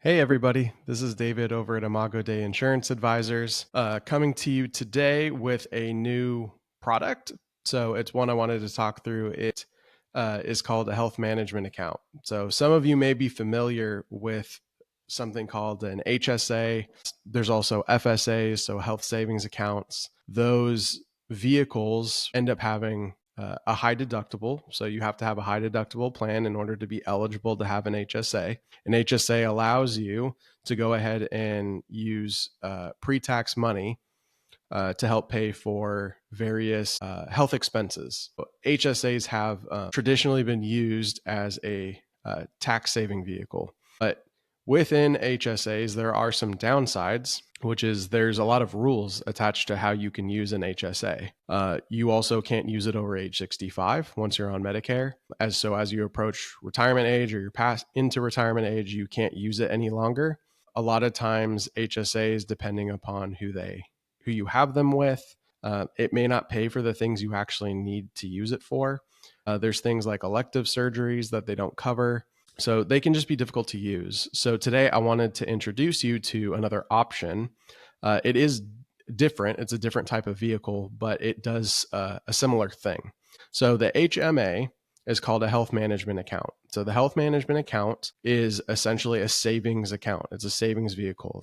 Hey, everybody. This is David over at Imago Day Insurance Advisors, coming to you today with a new product. So it's one I wanted to talk through. It is called a health management account. So some of you may be familiar with something called an HSA. There's also FSAs, so health savings accounts. Those vehicles end up having a high deductible. So you have to have a high deductible plan in order to be eligible to have an HSA. An HSA allows you to go ahead and use pre-tax money to help pay for various health expenses. HSAs have traditionally been used as a tax saving vehicle, but within HSAs, there are some downsides, which is there's a lot of rules attached to how you can use an HSA. You also can't use it over age 65 once you're on Medicare. As you approach retirement age or you're past into retirement age, you can't use it any longer. A lot of times HSAs, depending upon who you have them with, it may not pay for the things you actually need to use it for. There's things like elective surgeries that they don't cover. So they can just be difficult to use. So today I wanted to introduce you to another option. It is different. It's a different type of vehicle, but it does a similar thing. So the HMA is called a health management account. So the health management account is essentially a savings account. It's a savings vehicle.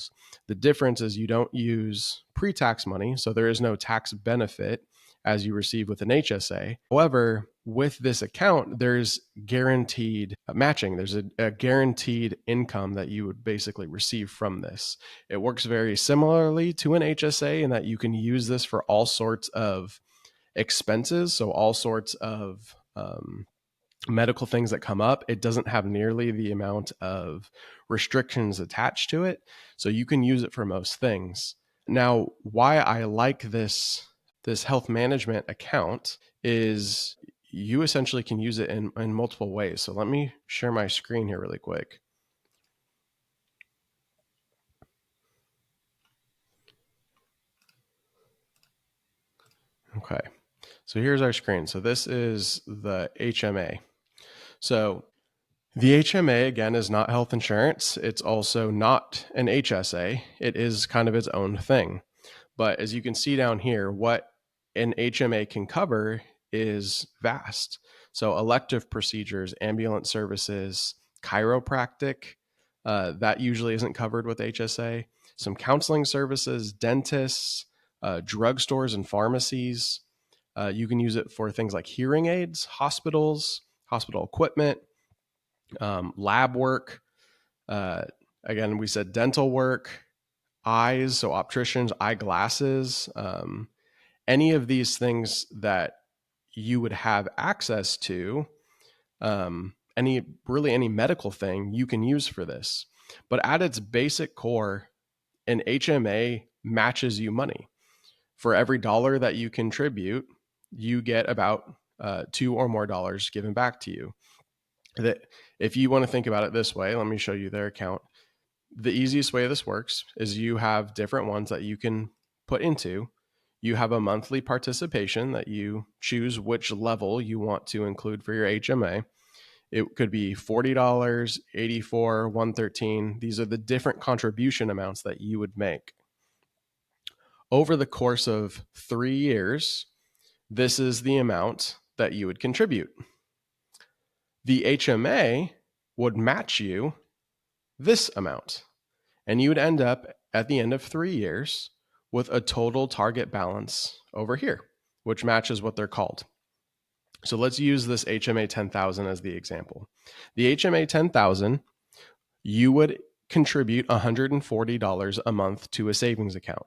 The difference is you don't use pre-tax money, so there is no tax benefit as you receive with an HSA. However, with this account, there's guaranteed matching. There's a guaranteed income that you would basically receive from this. It works very similarly to an HSA in that you can use this for all sorts of expenses. So all sorts of medical things that come up. It doesn't have nearly the amount of restrictions attached to it. So you can use it for most things. Now, why I like this health management account is you essentially can use it in multiple ways. So let me share my screen here really quick. Okay, so here's our screen. So this is the HMA. So the HMA, again, is not health insurance. It's also not an HSA. It is kind of its own thing. But as you can see down here, what an HMA can cover is vast. So elective procedures, ambulance services, chiropractic, that usually isn't covered with HSA. Some counseling services, dentists, drugstores and pharmacies. You can use it for things like hearing aids, hospitals, hospital equipment, lab work. Again, we said dental work, eyes, so opticians, eyeglasses, any of these things that you would have access to, any medical thing you can use for this. But at its basic core, an HMA matches you money. For every dollar that you contribute, you get about $2 or more given back to you. That, if you want to think about it this way, let me show you their account. The easiest way this works is you have different ones that you can put into. You have a monthly participation that you choose which level you want to include for your HMA. It could be $40, $84, $113. These are the different contribution amounts that you would make. Over the course of 3 years, this is the amount that you would contribute. The HMA would match you this amount, and you would end up at the end of 3 years with a total target balance over here, which matches what they're called. So let's use this HMA 10,000 as the example. The HMA 10,000, you would contribute $140 a month to a savings account.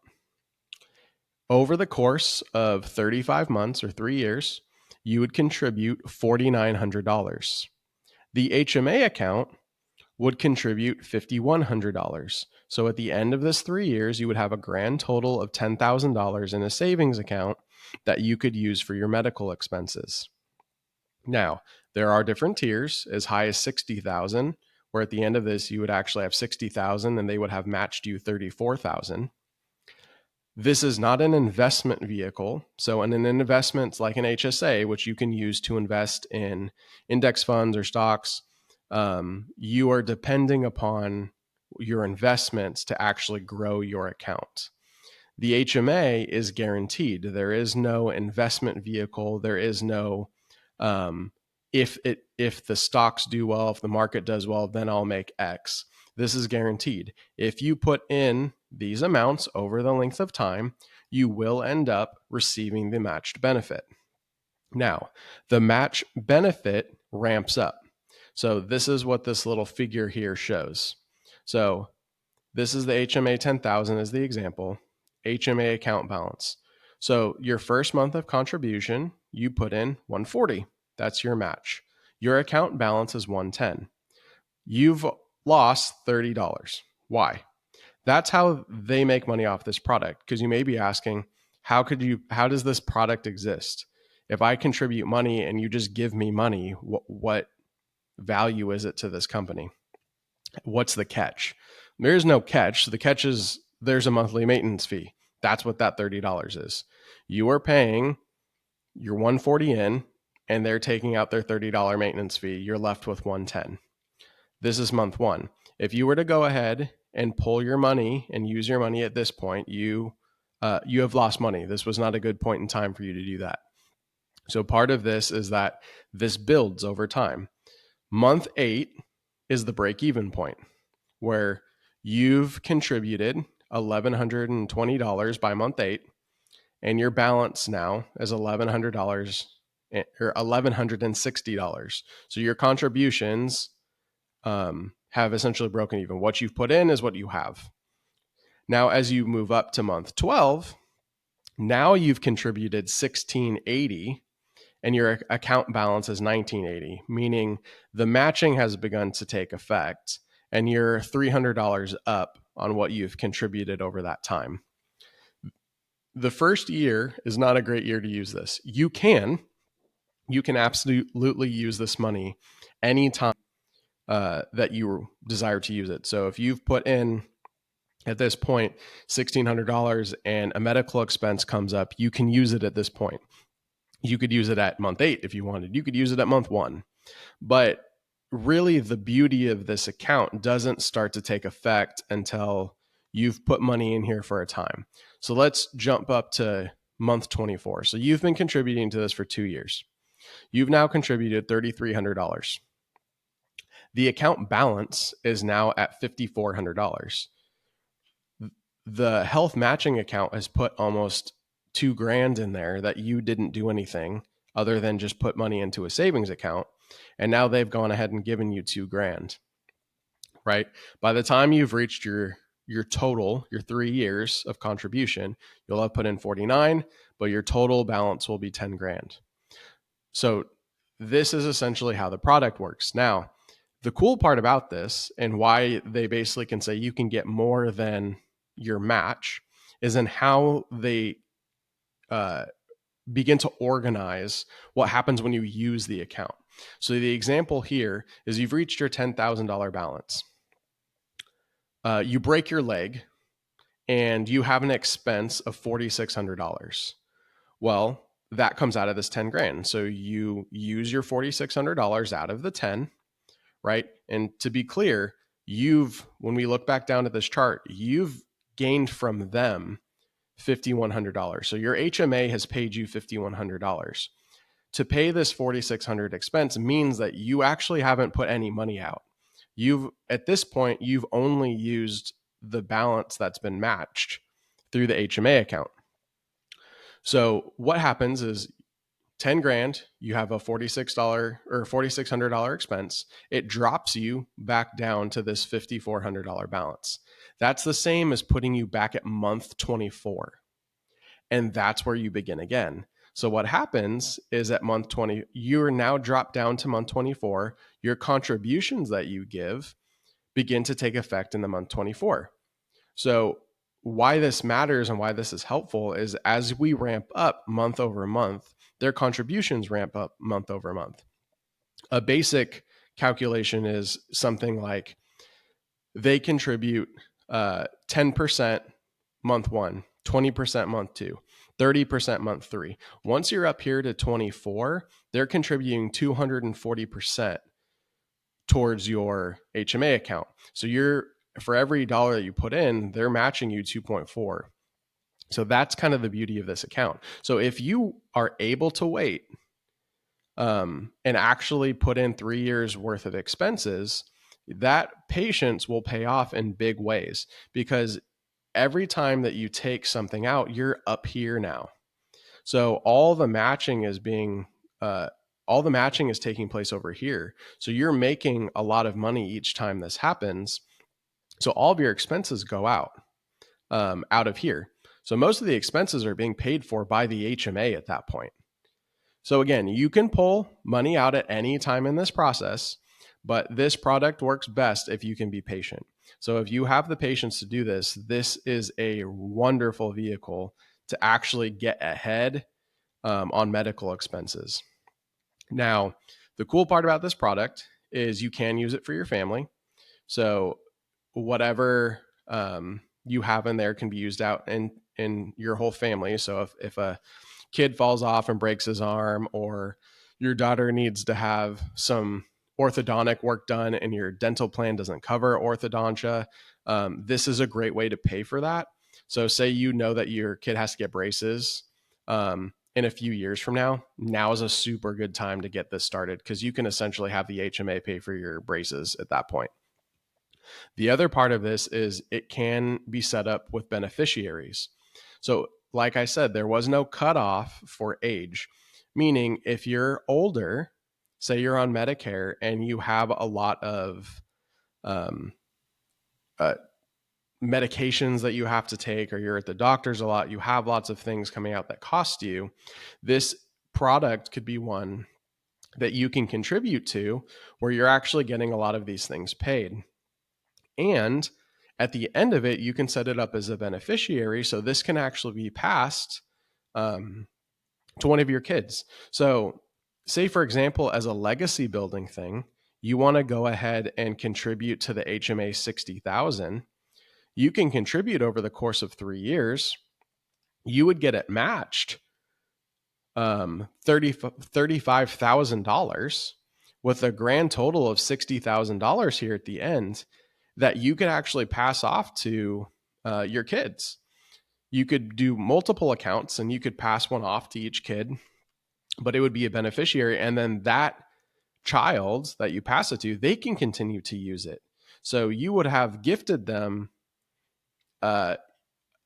Over the course of 35 months or 3 years, you would contribute $4,900. The HMA account would contribute $5,100. So at the end of this 3 years, you would have a grand total of $10,000 in a savings account that you could use for your medical expenses. Now, there are different tiers as high as $60,000, where at the end of this, you would actually have $60,000 and they would have matched you $34,000. This is not an investment vehicle. So in an investment like an HSA, which you can use to invest in index funds or stocks, you are depending upon your investments to actually grow your account. The HMA is guaranteed. There is no investment vehicle. There is no if the stocks do well, if the market does well, then I'll make X. This is guaranteed. If you put in these amounts over the length of time, you will end up receiving the matched benefit. Now, the match benefit ramps up. So this is what this little figure here shows. So this is the HMA 10,000 as the example, HMA account balance. So your first month of contribution, you put in 140. That's your match. Your account balance is 110. You've lost $30. Why? That's how they make money off this product. Because you may be asking, how does this product exist? If I contribute money and you just give me money, what value is it to this company? What's the catch? There's no catch. The catch is there's a monthly maintenance fee. That's what that $30 is. You are paying your 140 in, and they're taking out their $30 maintenance fee. You're left with 110. This is month one. If you were to go ahead and pull your money and use your money at this point, you have lost money. This was not a good point in time for you to do that. So part of this is that this builds over time. Month 8 is the break-even point where you've contributed $1,120 by month 8, and your balance now is $1,100 or $1,160. So your contributions have essentially broken even. What you've put in is what you have. Now, as you move up to month 12, now you've contributed $1,680 and your account balance is $1,980, meaning the matching has begun to take effect and you're $300 up on what you've contributed over that time. The first year is not a great year to use this. You can absolutely use this money anytime that you desire to use it. So if you've put in at this point $1,600 and a medical expense comes up, you can use it at this point. You could use it at month 8 if you wanted. You could use it at month 1. But really, the beauty of this account doesn't start to take effect until you've put money in here for a time. So let's jump up to month 24. So you've been contributing to this for 2 years. You've now contributed $3,300. The account balance is now at $5,400. The health matching account has put almost $2,000 in there that you didn't do anything other than just put money into a savings account. And now they've gone ahead and given you $2,000, right? By the time you've reached your total, your 3 years of contribution, you'll have put in 49, but your total balance will be $10,000. So this is essentially how the product works. Now, the cool part about this and why they basically can say you can get more than your match is in how they begin to organize what happens when you use the account. So the example here is you've reached your $10,000 balance. You break your leg and you have an expense of $4,600. Well, that comes out of this $10,000. So you use your $4,600 out of the 10, right? And to be clear, when we look back down at this chart, you've gained from them $5,100. So your HMA has paid you $5,100. To pay this $4,600 expense means that you actually haven't put any money out. At this point, you've only used the balance that's been matched through the HMA account. So what happens is $10,000, you have a $46 or $4,600 expense. It drops you back down to this $5,400 balance. That's the same as putting you back at month 24. And that's where you begin again. So what happens is at month 20, you're now dropped down to month 24. Your contributions that you give begin to take effect in the month 24. So why this matters and why this is helpful is as we ramp up month over month, their contributions ramp up month over month. A basic calculation is something like they contribute 10% month 1, 20% month 2, 30% month 3. Once you're up here to 24, they're contributing 240% towards your HMA account. So for every dollar that you put in, they're matching you 2.4. So that's kind of the beauty of this account. So if you are able to wait and actually put in 3 years worth of expenses, that patience will pay off in big ways, because every time that you take something out, you're up here now. So all the matching is taking place over here. So you're making a lot of money each time this happens. So all of your expenses go out of here. So most of the expenses are being paid for by the HMA at that point. So again, you can pull money out at any time in this process, but this product works best if you can be patient. So if you have the patience to do this, this is a wonderful vehicle to actually get ahead on medical expenses. Now, the cool part about this product is you can use it for your family. So whatever you have in there can be used out in your whole family. So if a kid falls off and breaks his arm, or your daughter needs to have some orthodontic work done and your dental plan doesn't cover orthodontia, this is a great way to pay for that. So say you know that your kid has to get braces in a few years from now is a super good time to get this started, because you can essentially have the HMA pay for your braces at that point. The other part of this is it can be set up with beneficiaries. So like I said, there was no cutoff for age, meaning if you're older, say you're on Medicare and you have a lot of medications that you have to take, or you're at the doctor's a lot, you have lots of things coming out that cost you, this product could be one that you can contribute to, where you're actually getting a lot of these things paid. And at the end of it, you can set it up as a beneficiary. So this can actually be passed to one of your kids. So say, for example, as a legacy building thing, you want to go ahead and contribute to the HMA 60,000. You can contribute over the course of 3 years. You would get it matched $35,000 with a grand total of $60,000 here at the end, that you could actually pass off to your kids. You could do multiple accounts and you could pass one off to each kid, but it would be a beneficiary. And then that child that you pass it to, they can continue to use it. So you would have gifted them $30,000,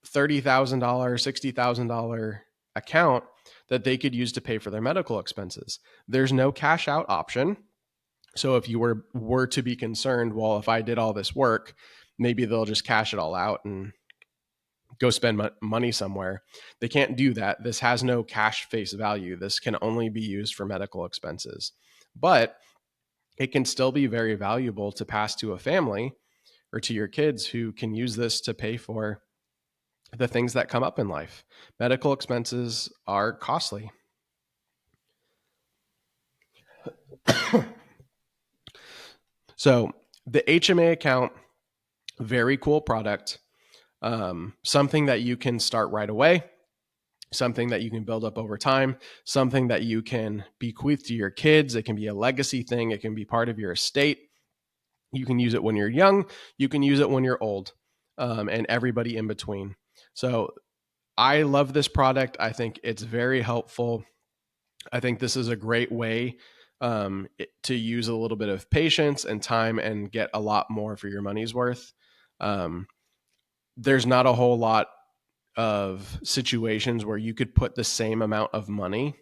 $60,000 account that they could use to pay for their medical expenses. There's no cash out option. So if you were to be concerned, well, if I did all this work, maybe they'll just cash it all out and go spend money somewhere. They can't do that. This has no cash face value. This can only be used for medical expenses. But it can still be very valuable to pass to a family or to your kids who can use this to pay for the things that come up in life. Medical expenses are costly. So the HMA account, very cool product. Something that you can start right away, something that you can build up over time, something that you can bequeath to your kids. It can be a legacy thing. It can be part of your estate. You can use it when you're young. You can use it when you're old, and everybody in between. So I love this product. I think it's very helpful. I think this is a great way to use a little bit of patience and time and get a lot more for your money's worth. There's not a whole lot of situations where you could put the same amount of money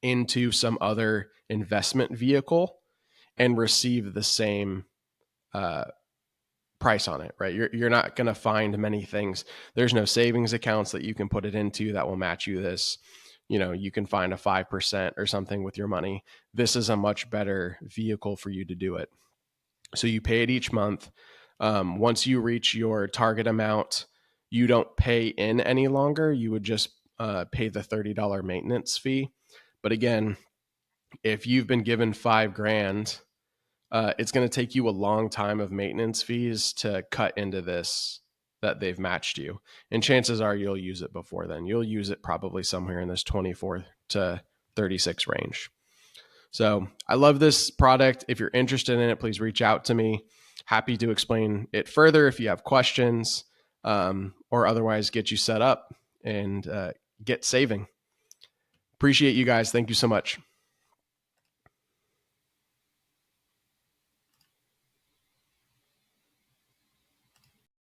into some other investment vehicle and receive the same price on it, right? You're not going to find many things. There's no savings accounts that you can put it into that will match you this. You can find a 5% or something with your money. This is a much better vehicle for you to do it. So you pay it each month. Once you reach your target amount, you don't pay in any longer. You would just pay the $30 maintenance fee. But again, if you've been given $5,000, it's going to take you a long time of maintenance fees to cut into this that they've matched you. And chances are you'll use it before then. You'll use it probably somewhere in this 24 to 36 range. So I love this product. If you're interested in it, please reach out to me. Happy to explain it further if you have questions, or otherwise get you set up and get saving. Appreciate you guys. Thank you so much.